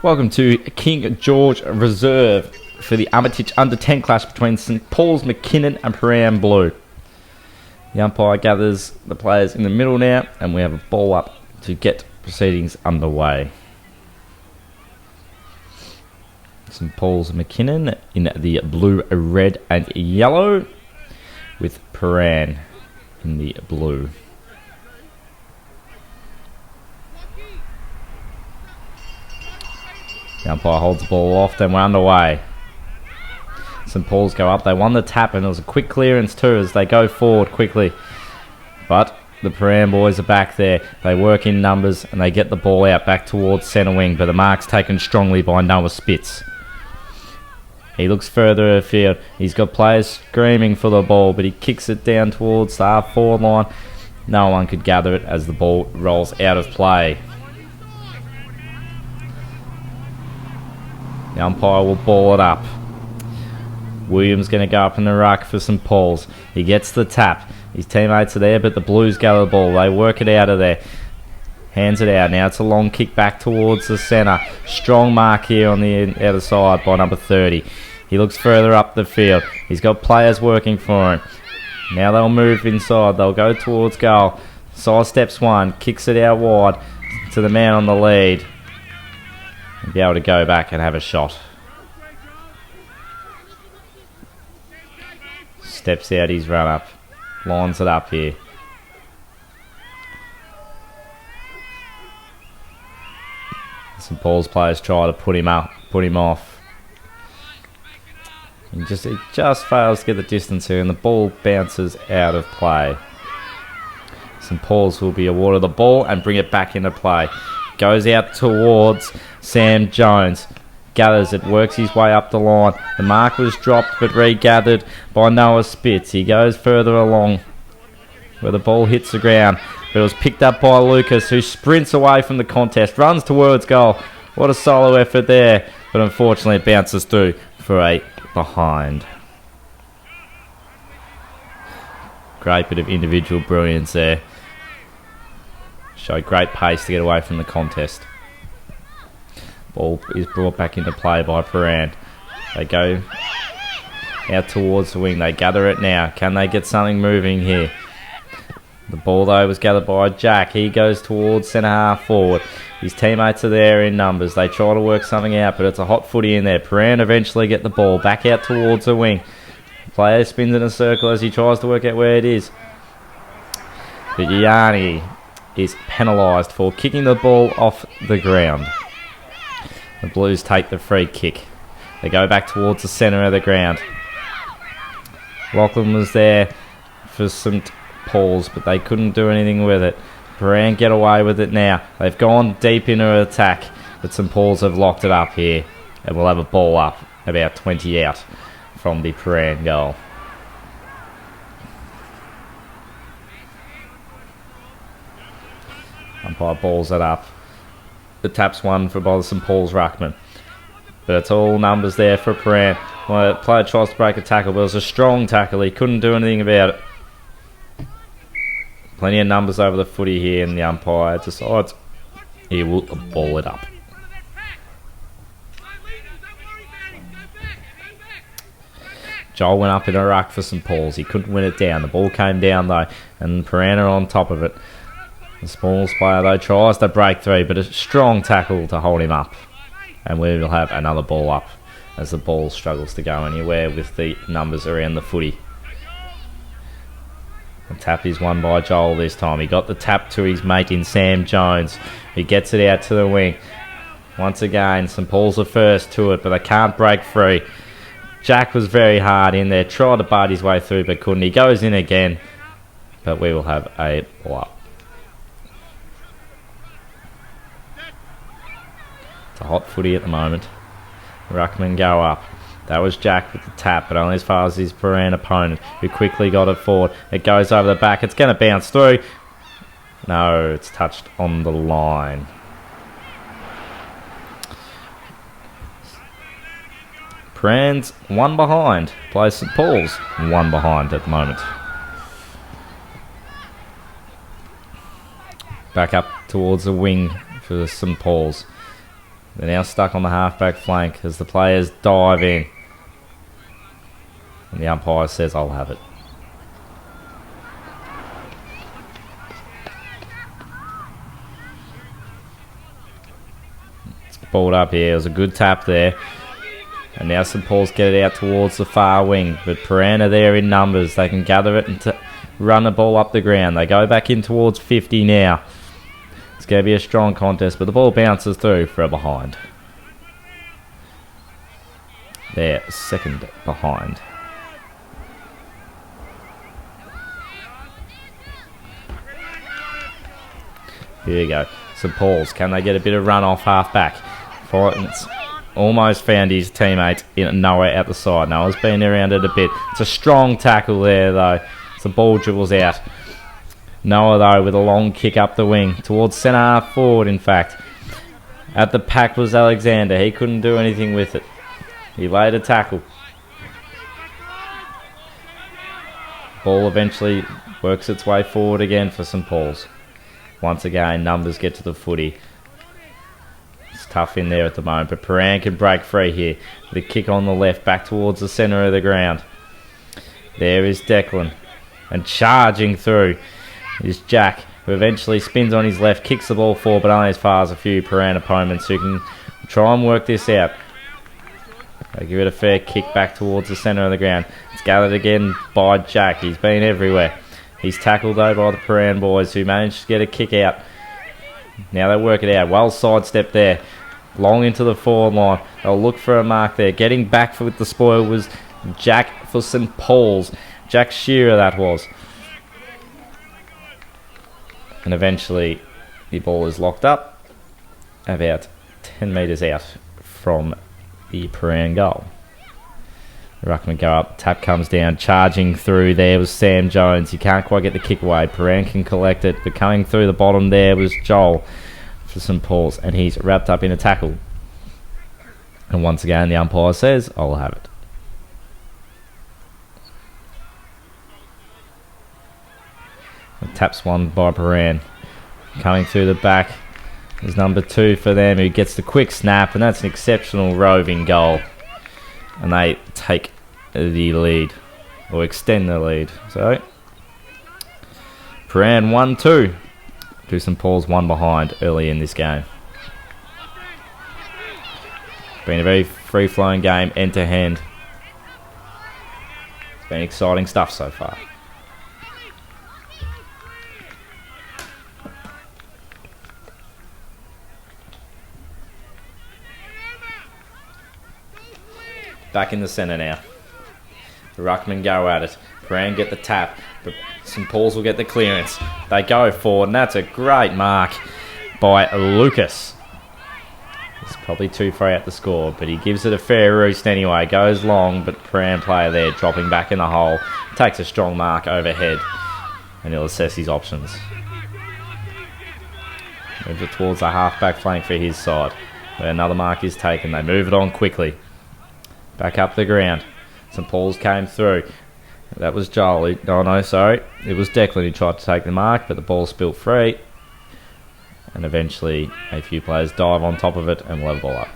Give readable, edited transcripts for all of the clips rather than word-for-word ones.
Welcome to King George Reserve for the Armitage Under-10 clash between St Paul's McKinnon and Prahan Blue. The umpire gathers the players in the middle now, and we have a ball up to get proceedings underway. St Paul's McKinnon in the blue, red and yellow, with Prahan in the blue. The umpire holds the ball off, and we're underway. St Paul's go up. They won the tap, and it was a quick clearance too as they go forward quickly. But the Prahan boys are back there. They work in numbers, and they get the ball out back towards centre wing, but the mark's taken strongly by Noah Spitz. He looks further afield. He's got players screaming for the ball, but he kicks it down towards the half-forward line. No one could gather it as the ball rolls out of play. The umpire will ball it up. Williams going to go up in the ruck for St Paul's. He gets the tap. His teammates are there, but the Blues gather the ball. They work it out of there. Hands it out. Now it's a long kick back towards the centre. Strong mark here on the outer side by number 30. He looks further up the field. He's got players working for him. Now they'll move inside. They'll go towards goal. Side steps one. Kicks it out wide to the man on the lead. And be able to go back and have a shot. Steps out his run up. Lines it up here. St Paul's players try to put him off. He just fails to get the distance here, and the ball bounces out of play. St Paul's will be awarded the ball and bring it back into play. Goes out towards Sam Jones. Gathers it, works his way up the line. The mark was dropped but regathered by Noah Spitz. He goes further along where the ball hits the ground. But it was picked up by Lucas, who sprints away from the contest, runs towards goal. What a solo effort there. But unfortunately it bounces through for a behind. Great bit of individual brilliance there. Showed great pace to get away from the contest. Ball is brought back into play by Prahan. They go out towards the wing. They gather it now. Can they get something moving here? The ball, though, was gathered by Jack. He goes towards centre half forward. His teammates are there in numbers. They try to work something out, but it's a hot footy in there. Prahan eventually get the ball back out towards the wing. The player spins in a circle as he tries to work out where it is. But Yanni is penalised for kicking the ball off the ground. The Blues take the free kick. They go back towards the centre of the ground. Lachlan was there for St Paul's, but they couldn't do anything with it. Prahan get away with it now. They've gone deep into an attack, but St Paul's have locked it up here, and we'll have a ball up about 20 out from the Prahan goal. Umpire balls it up. The tap's one for by the St Paul's ruckman. But it's all numbers there for Prahan. Well, the player tries to break a tackle, but it was a strong tackle. He couldn't do anything about it. Plenty of numbers over the footy here, and the umpire decides he will ball it up. Joel went up in a ruck for St Paul's. He couldn't win it down. The ball came down though, and Prahan are on top of it. The Smalls player though tries to break through, but a strong tackle to hold him up. And we will have another ball up as the ball struggles to go anywhere with the numbers around the footy. The tap is won by Joel this time. He got the tap to his mate in Sam Jones. He gets it out to the wing. Once again, St Paul's are first to it, but they can't break free. Jack was very hard in there, tried to bite his way through, but couldn't. He goes in again, but we will have a ball up. It's a hot footy at the moment. Ruckman go up. That was Jack with the tap, but only as far as his Prahan opponent, who quickly got it forward. It goes over the back. It's going to bounce through. No, it's touched on the line. Prahan's one behind. Plays St Paul's one behind at the moment. Back up towards the wing for St Paul's. They're now stuck on the halfback flank as the players dive in. And the umpire says, I'll have it. It's balled up here. It was a good tap there. And now St Paul's get it out towards the far wing. But Prahan are there in numbers. They can gather it and run the ball up the ground. They go back in towards 50 now. It's going to be a strong contest, but the ball bounces through for a behind. They're second behind. Here you go. St Paul's, can they get a bit of run off half back? It's almost found his teammate in Noah at the side. Noah's been around it a bit. It's a strong tackle there though. The ball dribbles out. Noah though with a long kick up the wing towards centre half forward in fact. At the pack was Alexander. He couldn't do anything with it. He laid a tackle. Ball eventually works its way forward again for St Paul's. Once again, numbers get to the footy. It's tough in there at the moment, but Prahan can break free here. The kick on the left, back towards the centre of the ground. There is Declan. And charging through is Jack, who eventually spins on his left, kicks the ball forward, but only as far as a few Prahan opponents who can try and work this out. They give it a fair kick back towards the centre of the ground. It's gathered again by Jack. He's been everywhere. He's tackled though by the Prahan boys who managed to get a kick out. Now they work it out. Well sidestepped there. Long into the forward line. They'll look for a mark there. Getting back with the spoil was Jack for St Paul's. Jack Shearer that was. And eventually the ball is locked up about 10 metres out from the Prahan goal. The ruckman go up, tap comes down, charging through there was Sam Jones. He can't quite get the kick away. Prahan can collect it, but coming through the bottom there was Joel for St Paul's, and he's wrapped up in a tackle. And once again the umpire says, I'll have it. The tap's won by Prahan. Coming through the back is number 2 for them, who gets the quick snap, and that's an exceptional roving goal. And they take the lead, or extend the lead. So, Prahan 1-2 to St Paul's 1 behind early in this game. Been a very free-flowing game, end to end. It's been exciting stuff so far. Back in the centre now. The ruckmen go at it. Prahan get the tap, but St Paul's will get the clearance. They go forward, and that's a great mark by Lucas. It's probably too far out the score, but he gives it a fair roost anyway. Goes long, but Prahan player there dropping back in the hole. Takes a strong mark overhead, and he'll assess his options. Moves it towards the half-back flank for his side, where another mark is taken. They move it on quickly. Back up the ground. St Paul's came through. That was Joel. It was Declan who tried to take the mark, but the ball spilt free. And eventually a few players dive on top of it and will have the ball up.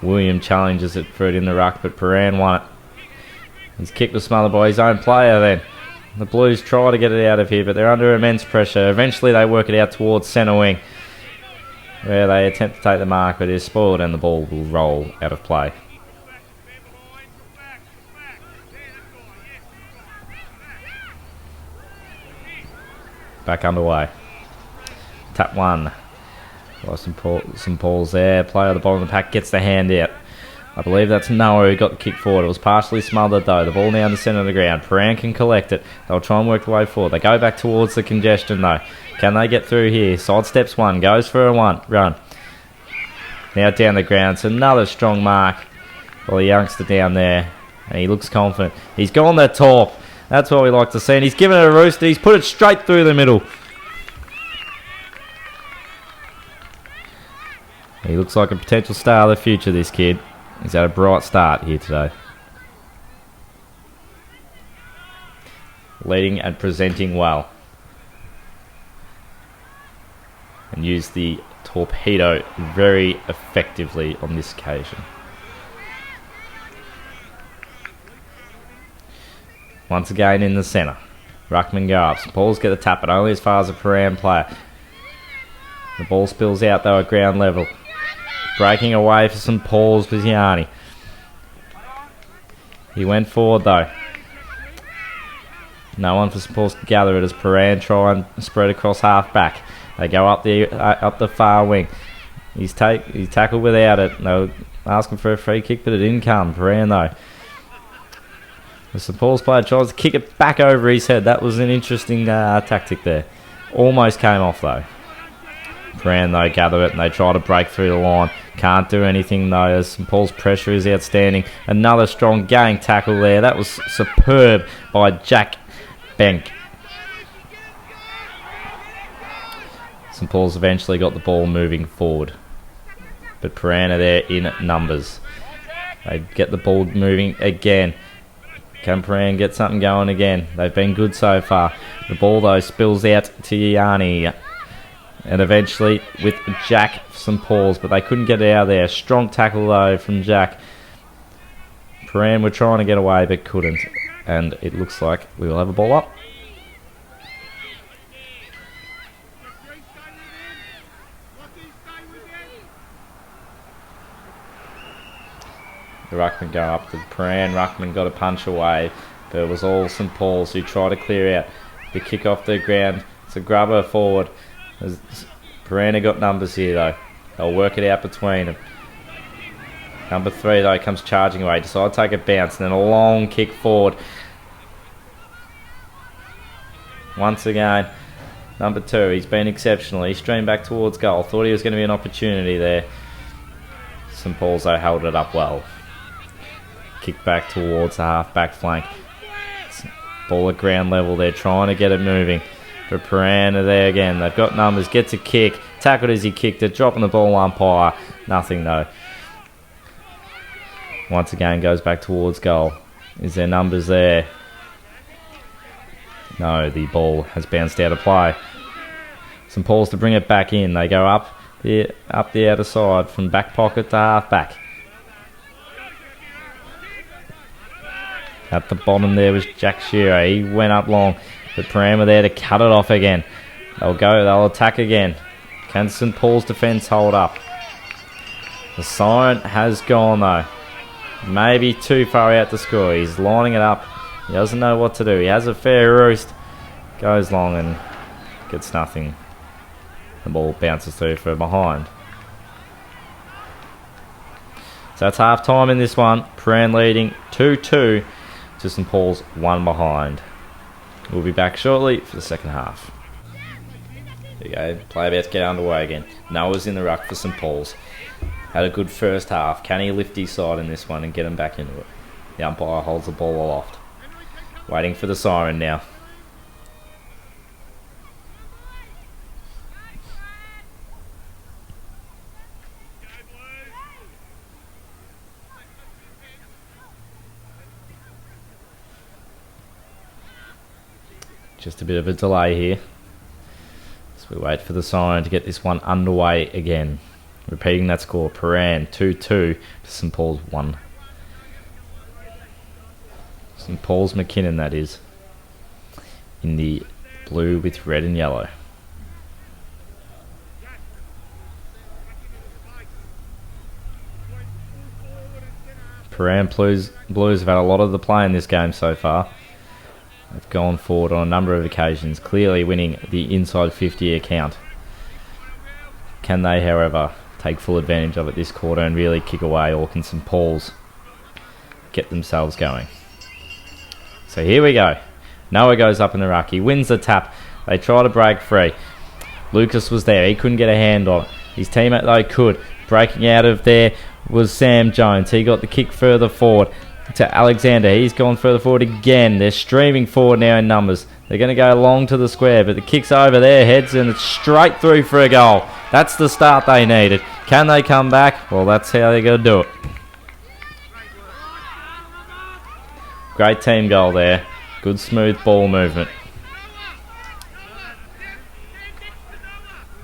William challenges it for it in the ruck, but Prahan won it. His kick was smothered by his own player then. The Blues try to get it out of here, but they're under immense pressure. Eventually they work it out towards centre wing, where they attempt to take the mark, but it is spoiled and the ball will roll out of play. Back underway. Tap 1. St Paul's there. Player at the bottom of the pack gets the hand out. I believe that's Noah who got the kick forward. It was partially smothered though. The ball now in the centre of the ground. Prahan can collect it. They'll try and work the way forward. They go back towards the congestion though. Can they get through here? Sidesteps 1. Goes for a run. Now down the ground. It's another strong mark. Well, the youngster down there. And he looks confident. He's gone the top. That's what we like to see. And he's given it a roost. He's put it straight through the middle. He looks like a potential star of the future, this kid. He's had a bright start here today. Leading and presenting well. and used the torpedo very effectively on this occasion. Once again in the centre. Ruckman go up. St Paul's get the tap, but only as far as a Prahan player. The ball spills out though at ground level. Breaking away for St Paul's was Yanni. He went forward though. No one for St Paul's to gather it as Prahan try and spread across half back. They go up the far wing. He's tackled without it. They were asking for a free kick, but it didn't come. Prahan though. The St Paul's player tries to kick it back over his head. That was an interesting tactic there. Almost came off though. Prahan though gather it and they try to break through the line. Can't do anything though as St Paul's pressure is outstanding. Another strong gang tackle there. That was superb by Jack Bank. St Paul's eventually got the ball moving forward. But Prahan are there in numbers. They get the ball moving again. Can Prahan get something going again? They've been good so far. The ball though spills out to Yanni. And eventually with Jack St Paul's, but they couldn't get it out of there. Strong tackle though from Jack. Prahan were trying to get away but couldn't. And it looks like we will have a ball up. The ruckman go up to Prahan. Ruckman got a punch away, but it was all St Paul's who tried to clear out the kick off the ground. It's a grubber forward. Prahan got numbers here though. They'll work it out between them. Number 3 though comes charging away. Decide to take a bounce and then a long kick forward. Once again, number 2, he's been exceptional. He streamed back towards goal. Thought he was going to be an opportunity there. St Paul's though held it up well. Kick back towards the half-back flank. Ball at ground level. They're trying to get it moving. But Prahan are there again. They've got numbers. Gets a kick. Tackled as he kicked it. Dropping the ball umpire. Nothing though. Once again goes back towards goal. Is there numbers there? No, the ball has bounced out of play. St Paul's to bring it back in. They go up the outer side from back pocket to half back. At the bottom there was Jack Shearer. He went up long, but Prahan were there to cut it off again. They'll attack again. Can St Paul's defence hold up? The siren has gone though. Maybe too far out to score. He's lining it up. He doesn't know what to do. He has a fair roost. Goes long and gets nothing. The ball bounces through for behind. So that's half time in this one. Prahan leading 2-2 to St Paul's 1 behind. We'll be back shortly for the second half. There you go. Play about to get underway again. Noah's in the ruck for St Paul's. Had a good first half. Can he lift his side in this one and get him back into it? The umpire holds the ball aloft. Waiting for the siren now. Just a bit of a delay here. So we wait for the siren to get this one underway again. Repeating that score, Prahan 2-2 to St Paul's 1. St Paul's McKinnon, that is. In the blue with red and yellow. Prahan Blues have had a lot of the play in this game so far. They've gone forward on a number of occasions, clearly winning the inside 50 account. Can they, however, take full advantage of it this quarter and really kick away, or can St Paul's get themselves going? So here we go. Noah goes up in the ruck. He wins the tap. They try to break free. Lucas was there. He couldn't get a hand on it. His teammate, though, could. Breaking out of there was Sam Jones. He got the kick further forward to Alexander. He's gone further forward again. They're streaming forward now in numbers. They're going to go long to the square, but the kick's over their heads and it's straight through for a goal. That's the start they needed. Can they come back? Well, that's how they're going to do it. Great team goal there. Good smooth ball movement.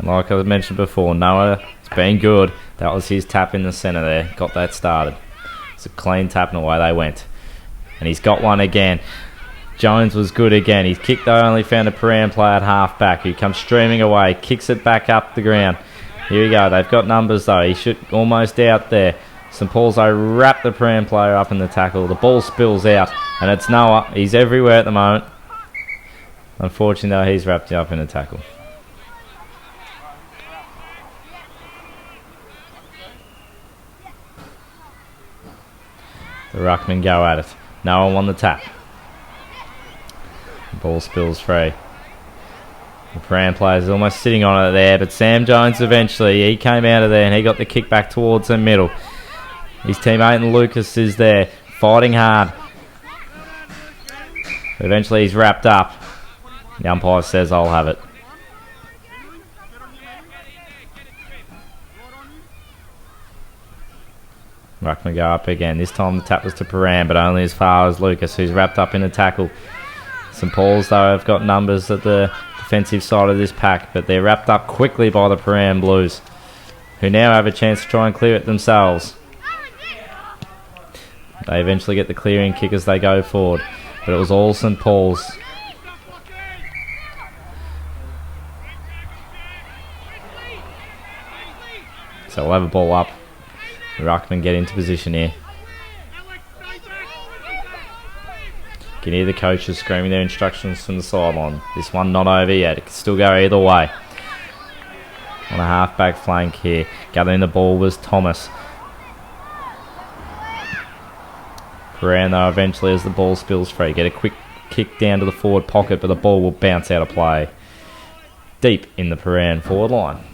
And like I mentioned before, Noah has been good. That was his tap in the centre there. Got that started. It's a clean tap and away they went. And he's got one again. Jones was good again. His kick though only found a Prahan player at half back who comes streaming away. Kicks it back up the ground. Here we go. They've got numbers though. He should almost out there. St Paul's though wrap the Prahan player up in the tackle. The ball spills out. And it's Noah. He's everywhere at the moment. Unfortunately though, he's wrapped up in a tackle. The ruckmen go at it. No one won the tap. The ball spills free. The Prahan player's almost sitting on it there, but Sam Jones eventually, he came out of there and he got the kick back towards the middle. His teammate Lucas is there, fighting hard. Eventually he's wrapped up. The umpire says, I'll have it. Ruckman go up again. This time the tap was to Prahan, but only as far as Lucas, who's wrapped up in a tackle. St Paul's, though, have got numbers at the defensive side of this pack, but they're wrapped up quickly by the Prahan Blues, who now have a chance to try and clear it themselves. They eventually get the clearing kick as they go forward, but it was all St Paul's. So we'll have a ball up. The ruckmen get into position here. You can hear the coaches screaming their instructions from the sideline. This one not over yet. It can still go either way. On a half-back flank here. Gathering the ball was Thomas. Prahan though eventually as the ball spills free. Get a quick kick down to the forward pocket, but the ball will bounce out of play. Deep in the Prahan forward line.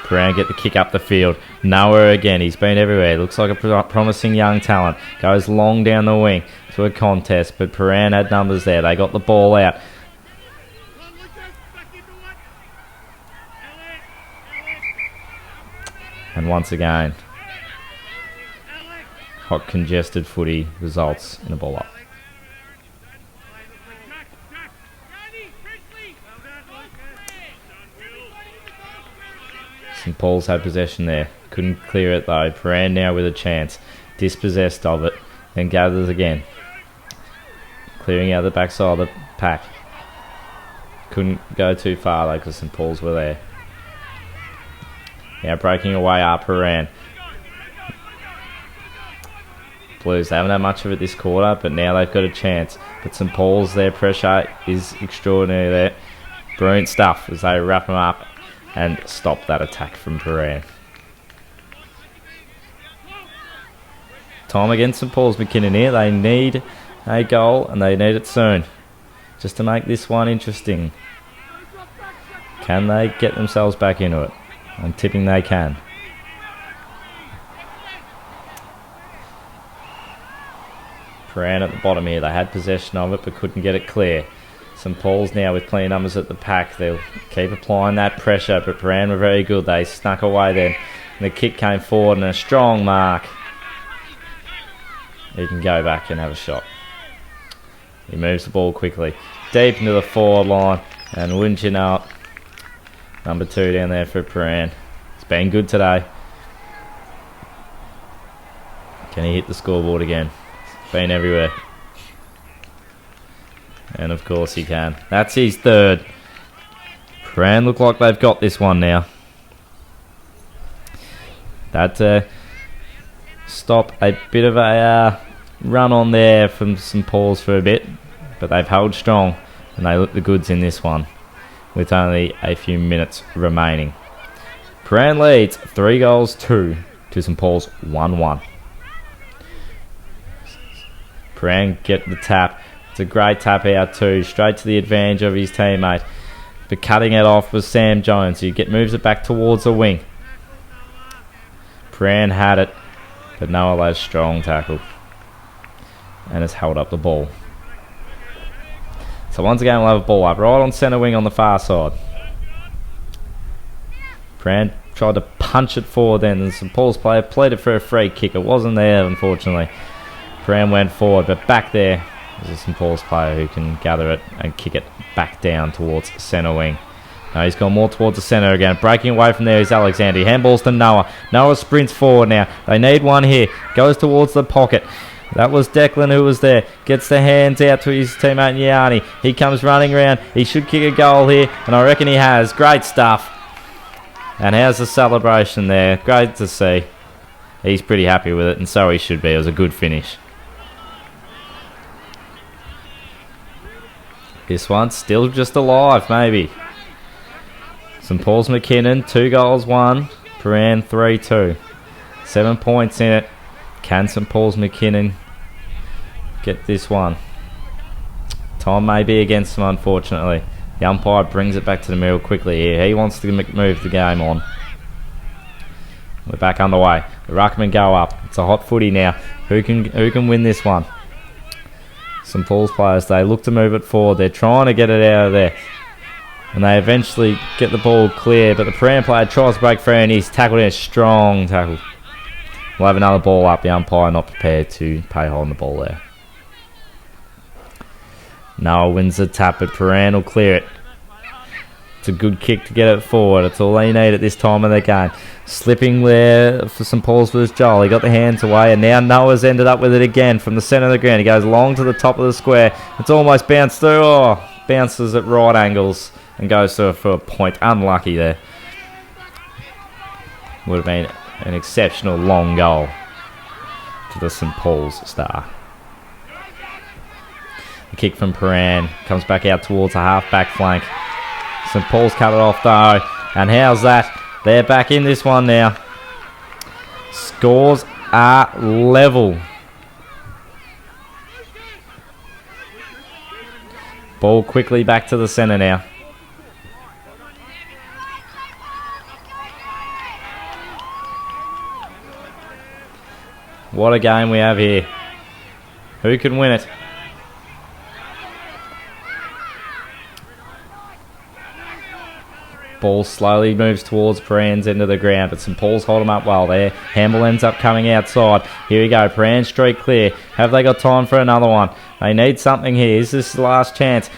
Prahan get the kick up the field. Noah again. He's been everywhere. Looks like a promising young talent. Goes long down the wing to a contest, but Prahan had numbers there. They got the ball out. And once again, hot congested footy results in a ball up. St Paul's had possession there. Couldn't clear it though. Prahan now with a chance. Dispossessed of it. Then gathers again. Clearing out the backside of the pack. Couldn't go too far though because St Paul's were there. Now breaking away are Prahan. Blues, they haven't had much of it this quarter, but now they've got a chance. But St Paul's, their pressure is extraordinary there. Brilliant stuff as they wrap them up and stop that attack from Prahan. Time against St Paul's McKinnon here. They need a goal and they need it soon. Just to make this one interesting. Can they get themselves back into it? I'm tipping they can. Prahan at the bottom here. They had possession of it but couldn't get it clear. St Paul's now with plenty of numbers at the pack. They'll keep applying that pressure, but Prahan were very good. They snuck away then. And the kick came forward and a strong mark. He can go back and have a shot. He moves the ball quickly. Deep into the forward line. And wouldn't you know it, number 2 down there for Prahan. It's been good today. Can he hit the scoreboard again? It's been everywhere. And of course he can. That's his third. Prahan look like they've got this one now. That stop a bit of a run on there from St Paul's for a bit. But they've held strong. And they look the goods in this one. With only a few minutes remaining. Prahan leads 3-2 to St Paul's 1-1. Prahan get the tap. It's a great tap out too, straight to the advantage of his teammate. But cutting it off was Sam Jones, who moves it back towards the wing. Prahan had it, but Noah Lowe's strong tackle. And has held up the ball. So once again we'll have a ball up, right on centre wing on the far side. Prahan tried to punch it forward then, and St Paul's player pleaded for a free kick. It wasn't there, unfortunately. Prahan went forward, but back there There's a St Paul's player who can gather it and kick it back down towards centre wing. No, he's gone more towards the centre again. Breaking away from there is Alexander. Handballs to Noah. Noah sprints forward now. They need one here. Goes towards the pocket. That was Declan who was there. Gets the hands out to his teammate Yanni. He comes running around. He should kick a goal here, and I reckon he has. Great stuff. And how's the celebration there? Great to see. He's pretty happy with it, and so he should be. It was a good finish. This one's still just alive, maybe. St Paul's McKinnon, 2 goals, 1. Prahan, 3-2. 7 points in it. Can St Paul's McKinnon get this one? Time may be against them, unfortunately. The umpire brings it back to the middle quickly here. He wants to move the game on. We're back underway. The ruckmen go up. It's a hot footy now. Who can win this one? St Paul's players, they look to move it forward. They're trying to get it out of there. And they eventually get the ball clear. But the Prahan player tries to break free and he's tackled in a strong tackle. We'll have another ball up. The umpire not prepared to pay hold on the ball there. Noah wins the tap, but Prahan will clear it. It's a good kick to get it forward. It's all they need at this time of the game. Slipping there for St Paul's versus Joel. He got the hands away, and now Noah's ended up with it again from the centre of the ground. He goes long to the top of the square. It's almost bounced through. Oh, bounces at right angles and goes for a point. Unlucky there. Would have been an exceptional long goal to the St Paul's star. The kick from Prahan comes back out towards the half-back flank. St Paul's cut it off though, and how's that? They're back in this one now. Scores are level. Ball quickly back to the centre now. What a game we have here. Who can win it? Ball slowly moves towards Prahan's end of the ground, but St Paul's hold him up well there. Hamble ends up coming outside. Here we go, Prahan straight clear. Have they got time for another one? They need something here. Is this the last chance?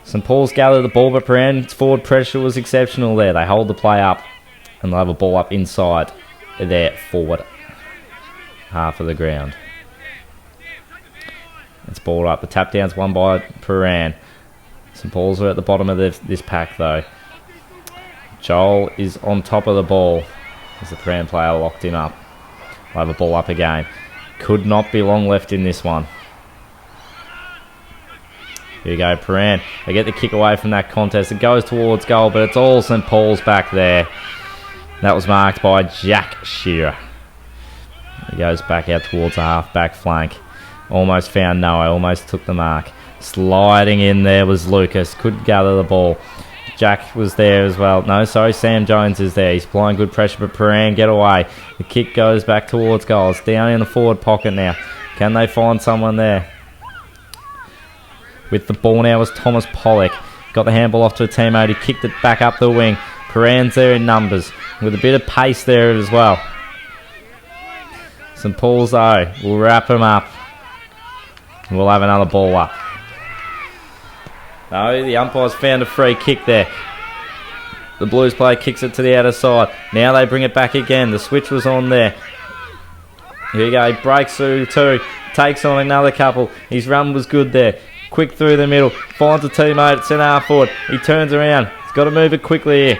St Paul's gathered the ball, but Prahan's forward pressure was exceptional there. They hold the play up, and they'll have a ball up inside their forward half of the ground. It's balled up. The tap down's won by Prahan. St Paul's are at the bottom of this pack though. Joel is on top of the ball as the Prahan player locked him up. We'll have a ball up again. Could not be long left in this one. Here you go, Prahan. They get the kick away from that contest. It goes towards goal, but it's all St Paul's back there. That was marked by Jack Shearer. He goes back out towards the half-back flank. Almost found Noah, almost took the mark. Sliding in there was Lucas. Couldn't gather the ball. Jack was there as well. No, sorry, Sam Jones is there. He's applying good pressure, but Prahan get away. The kick goes back towards goal. It's down in the forward pocket now. Can they find someone there? With the ball now was Thomas Pollock. Got the handball off to a teammate. He kicked it back up the wing. Prahan's there in numbers, with a bit of pace there as well. St Paul's though will wrap him up. We'll have another ball up. No, the umpire's found a free kick there. The Blues player kicks it to the outer side. Now they bring it back again. The switch was on there. Here you go. He breaks through two. Takes on another couple. His run was good there. Quick through the middle. Finds a teammate at centre half forward. He turns around. He's got to move it quickly here.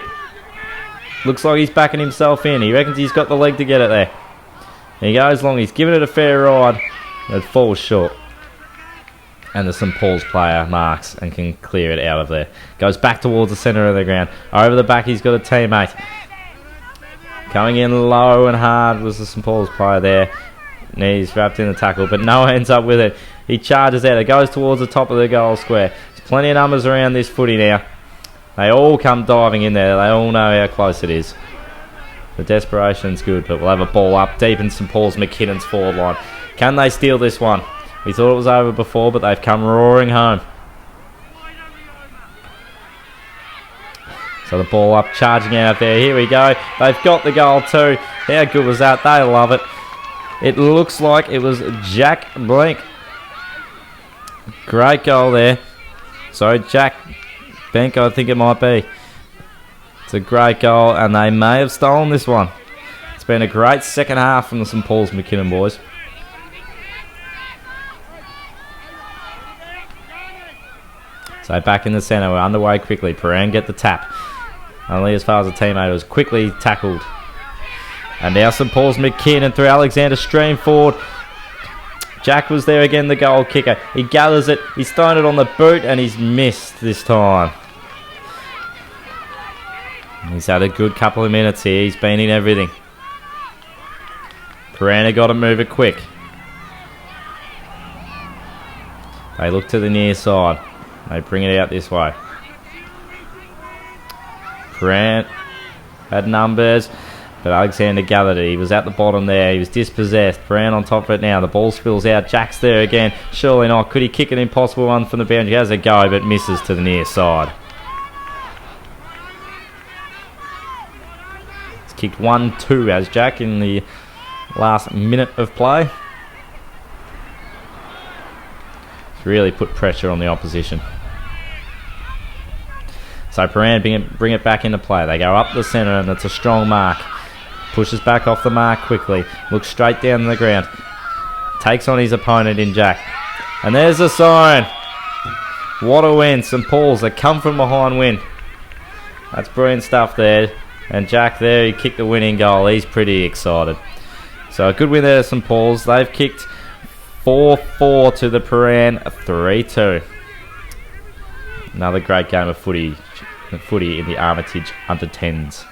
Looks like he's backing himself in. He reckons he's got the leg to get it there. He goes long. He's given it a fair ride. It falls short. And the St Paul's player marks and can clear it out of there. Goes back towards the centre of the ground. Over the back, he's got a teammate. Coming in low and hard was the St Paul's player there. Knees wrapped in the tackle, but Noah ends up with it. He charges out. It goes towards the top of the goal square. There's plenty of numbers around this footy now. They all come diving in there. They all know how close it is. The desperation's good, but we'll have a ball up deep in St Paul's McKinnon's forward line. Can they steal this one? We thought it was over before, but they've come roaring home. So the ball up, charging out there. Here we go. They've got the goal too. How good was that? They love it. It looks like it was Jack Blink. Great goal there. Sorry, Jack Benko, I think it might be. It's a great goal, and they may have stolen this one. It's been a great second half from the St Paul's McKinnon boys. So back in the centre, we're underway quickly. Prahan get the tap. Only as far as the teammate was quickly tackled. And now St Paul's McKinnon through Alexander stream forward. Jack was there again, the goal kicker. He gathers it, he's thrown it on the boot, and he's missed this time. He's had a good couple of minutes here. He's been in everything. Prahan got to move it quick. They look to the near side. They bring it out this way. Prahan had numbers, but Alexander gathered it. He was at the bottom there. He was dispossessed. Prahan on top of it now. The ball spills out. Jack's there again. Surely not. Could he kick an impossible one from the boundary? He has a go, but misses to the near side. He's kicked 1-2 as Jack in the last minute of play. He's really put pressure on the opposition. So Prahan bring it back into play. They go up the centre, and it's a strong mark. Pushes back off the mark quickly. Looks straight down the ground. Takes on his opponent in Jack. And there's the siren. What a win. St Paul's, a come from behind win. That's brilliant stuff there. And Jack there, he kicked the winning goal. He's pretty excited. So a good win there to St Paul's. They've kicked 4-4 to the Prahan 3-2. Another great game of footy in the Armitage under 10s.